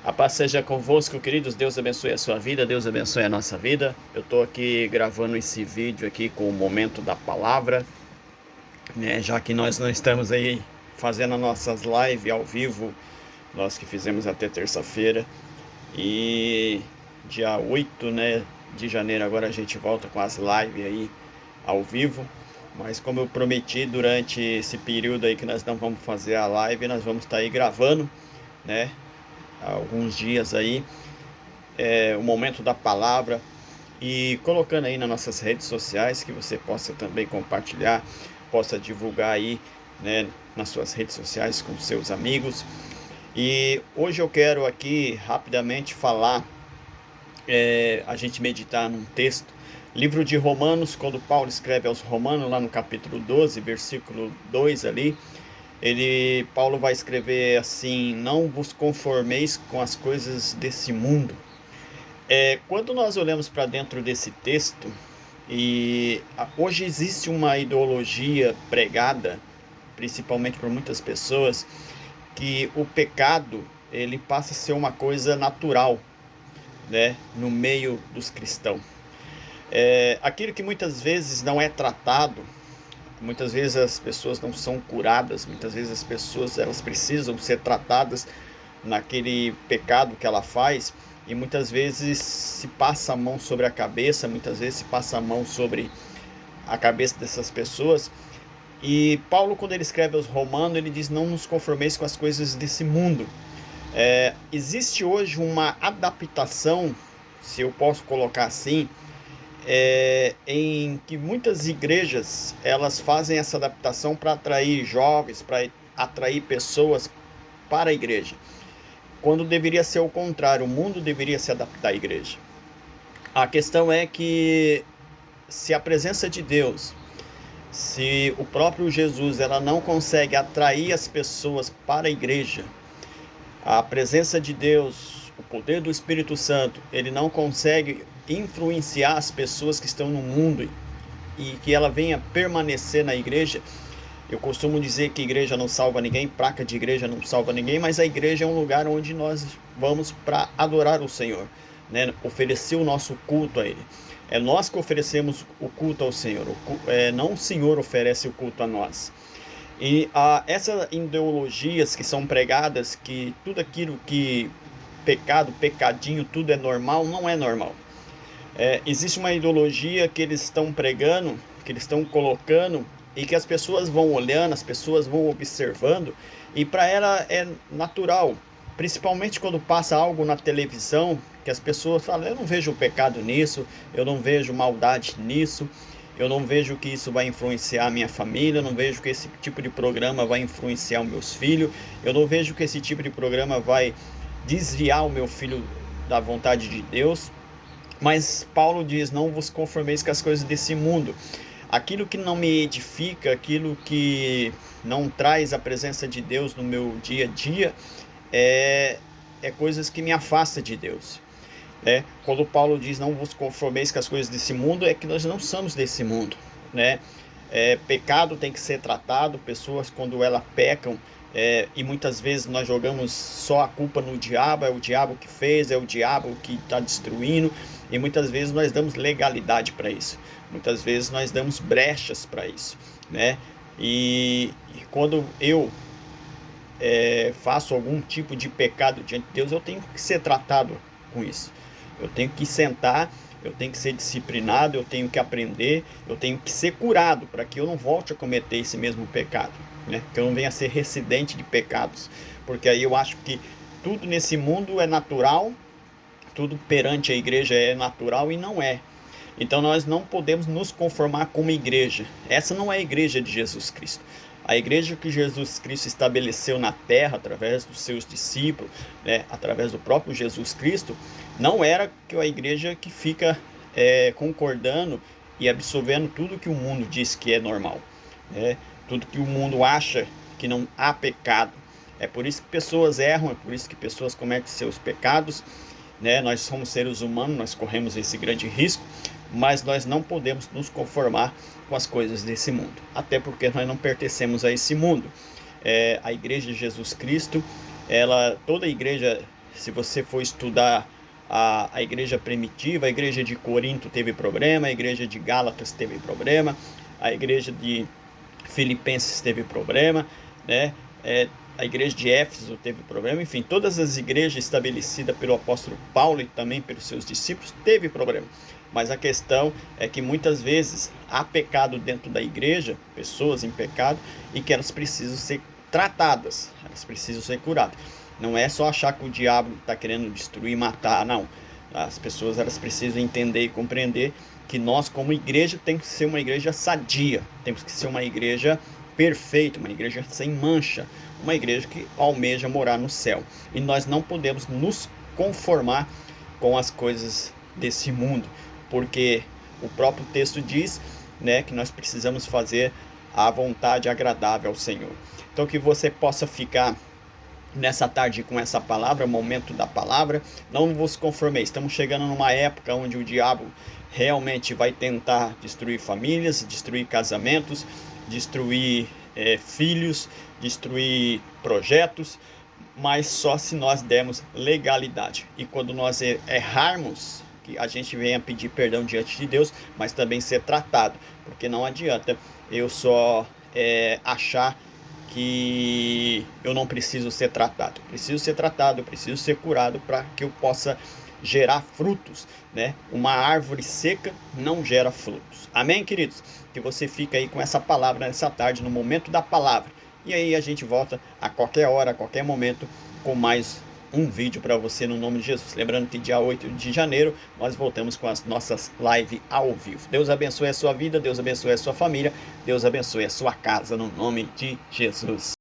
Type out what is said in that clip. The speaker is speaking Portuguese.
A paz seja convosco, queridos. Deus abençoe a sua vida, Deus abençoe a nossa vida. Eu estou aqui gravando esse vídeo aqui com o momento da palavra, né? Já que nós não estamos aí fazendo as nossas lives ao vivo, nós que fizemos até terça-feira. E dia 8, né, de janeiro agora a gente volta com as lives aí ao vivo. Mas como eu prometi, durante esse período aí que nós não vamos fazer a live, nós vamos estar aí gravando, né? Há alguns dias aí, o momento da palavra e colocando aí nas nossas redes sociais, que você possa também compartilhar, possa divulgar aí, né, nas suas redes sociais com seus amigos. E hoje eu quero aqui rapidamente falar, a gente meditar num texto, livro de Romanos, quando Paulo escreve aos Romanos, lá no capítulo 12, versículo 2 ali, Paulo vai escrever assim: não vos conformeis com as coisas desse mundo. Quando nós olhamos para dentro desse texto, hoje existe uma ideologia pregada, principalmente por muitas pessoas, que o pecado ele passa a ser uma coisa natural, né, no meio dos cristãos. Aquilo que muitas vezes não é tratado. Muitas vezes as pessoas não são curadas, muitas vezes as pessoas elas precisam ser tratadas naquele pecado que ela faz, e muitas vezes se passa a mão sobre a cabeça, muitas vezes se passa a mão sobre a cabeça dessas pessoas. E Paulo, quando ele escreve aos Romanos, ele diz: não nos conformeis com as coisas desse mundo. Existe hoje uma adaptação, se eu posso colocar assim, em que muitas igrejas elas fazem essa adaptação para atrair jovens, para atrair pessoas para a igreja, quando deveria ser o contrário. O mundo deveria se adaptar à igreja. A questão é que se a presença de Deus, se o próprio Jesus ela não consegue atrair as pessoas para a igreja, a presença de Deus, o poder do Espírito Santo, ele não consegue influenciar as pessoas que estão no mundo e que ela venha permanecer na igreja. Eu costumo dizer que igreja não salva ninguém, placa de igreja não salva ninguém, mas a igreja é um lugar onde nós vamos para adorar o Senhor, né? Oferecer o nosso culto a Ele. É nós que oferecemos o culto ao Senhor, não o Senhor oferece o culto a nós. E essas ideologias que são pregadas, que tudo aquilo que pecado, pecadinho, tudo é normal, não é normal. Existe uma ideologia que eles estão pregando, que eles estão colocando, e que as pessoas vão olhando, as pessoas vão observando, e para ela é natural, principalmente quando passa algo na televisão, que as pessoas falam: eu não vejo pecado nisso, eu não vejo maldade nisso, eu não vejo que isso vai influenciar a minha família, eu não vejo que esse tipo de programa vai influenciar os meus filhos, eu não vejo que esse tipo de programa vai desviar o meu filho da vontade de Deus. Mas Paulo diz: não vos conformeis com as coisas desse mundo. Aquilo que não me edifica, aquilo que não traz a presença de Deus no meu dia a dia, é coisas que me afastam de Deus. Quando Paulo diz: não vos conformeis com as coisas desse mundo, é que nós não somos desse mundo, né? Pecado tem que ser tratado. Pessoas, quando elas pecam, e muitas vezes nós jogamos só a culpa no diabo, é o diabo que fez, é o diabo que está destruindo, e muitas vezes nós damos legalidade para isso, muitas vezes nós damos brechas para isso, né? E quando eu faço algum tipo de pecado diante de Deus, eu tenho que ser tratado com isso. Eu tenho que sentar, eu tenho que ser disciplinado, eu tenho que aprender, eu tenho que ser curado para que eu não volte a cometer esse mesmo pecado, né? Que eu não venha a ser recidente de pecados, porque aí eu acho que tudo nesse mundo é natural, tudo perante a igreja é natural, e não é. Então nós não podemos nos conformar como igreja. Essa não é a igreja de Jesus Cristo. A igreja que Jesus Cristo estabeleceu na terra através dos seus discípulos, né, através do próprio Jesus Cristo, não era a igreja que fica concordando e absorvendo tudo que o mundo diz que é normal, né? Tudo que o mundo acha que não há pecado. É por isso que pessoas erram, é por isso que pessoas cometem seus pecados, né? Nós somos seres humanos, nós corremos esse grande risco, mas nós não podemos nos conformar com as coisas desse mundo, até porque nós não pertencemos a esse mundo. A igreja de Jesus Cristo, toda a igreja Se você for estudar a igreja primitiva, a igreja de Corinto teve problema, a igreja de Gálatas teve problema, a igreja de Filipenses teve problema, né? A igreja de Éfeso teve problema, enfim, todas as igrejas estabelecidas pelo apóstolo Paulo e também pelos seus discípulos teve problema. Mas a questão é que muitas vezes há pecado dentro da igreja, pessoas em pecado, e que elas precisam ser tratadas, elas precisam ser curadas. Não é só achar que o diabo está querendo destruir, matar, não. As pessoas elas precisam entender e compreender que nós, como igreja, temos que ser uma igreja sadia, temos que ser uma igreja perfeita, uma igreja sem mancha, uma igreja que almeja morar no céu. E nós não podemos nos conformar com as coisas desse mundo, porque o próprio texto diz, né, que nós precisamos fazer a vontade agradável ao Senhor. Então que você possa ficar nessa tarde com essa palavra, momento da palavra. Não vos conformeis, estamos chegando numa época onde o diabo realmente vai tentar destruir famílias, destruir casamentos, destruir filhos, destruir projetos, mas só se nós dermos legalidade. E quando nós errarmos, que a gente venha pedir perdão diante de Deus, mas também ser tratado, porque não adianta eu só achar que eu não preciso ser tratado. Preciso ser tratado, preciso ser curado para que eu possa gerar frutos, né? Uma árvore seca não gera frutos. Amém, queridos? Que você fica aí com essa palavra nessa tarde, no momento da palavra. E aí a gente volta a qualquer hora, a qualquer momento, com mais um vídeo para você no nome de Jesus. Lembrando que dia 8 de janeiro nós voltamos com as nossas lives ao vivo. Deus abençoe a sua vida, Deus abençoe a sua família, Deus abençoe a sua casa no nome de Jesus.